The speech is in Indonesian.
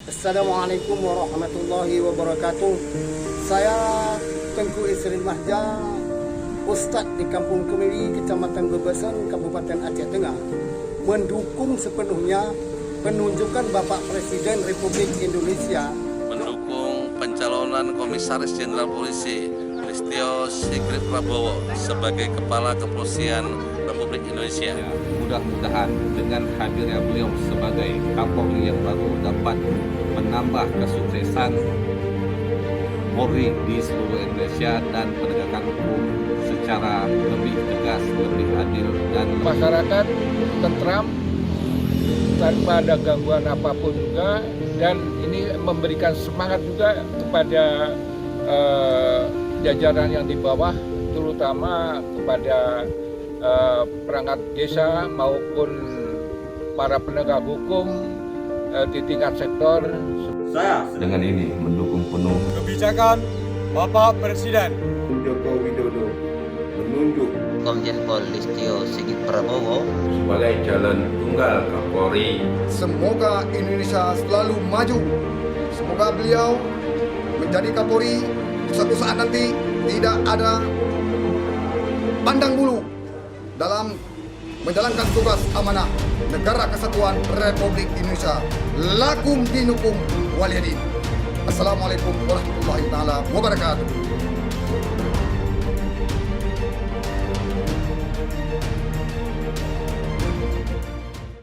Assalamualaikum warahmatullahi wabarakatuh. Saya Tengku Isrin Mahja, Ustadz di Kampung Kemiri, Kecamatan Bebesan, Kabupaten Aceh Tengah, mendukung sepenuhnya penunjukan Bapak Presiden Republik Indonesia, mendukung pencalonan Komisaris Jenderal Polisi Listio Sigit Prabowo sebagai Kepala Kepolisian Republik Indonesia. Mudah-mudahan dengan hadirnya beliau sebagai Kapolri yang baru dapat menambah kesuksesan Polri di seluruh Indonesia dan penegakan hukum secara lebih tegas, lebih adil dan masyarakat tentram tanpa ada gangguan apapun juga, dan ini memberikan semangat juga kepada jajaran yang di bawah, terutama kepada perangkat desa maupun para penegak hukum di tingkat sektor. Saya dengan ini mendukung penuh kebijakan Bapak Presiden Joko Widodo menunjuk Komjen Pol Listio Sigit Prabowo sebagai calon tunggal Kapolri. Semoga Indonesia selalu maju. Semoga beliau menjadi Kapolri suatu saat nanti tidak ada pandang bulu dalam menjalankan tugas amanah Negara Kesatuan Republik Indonesia. Lakum dinukum waliyadin. Assalamualaikum warahmatullahi wabarakatuh.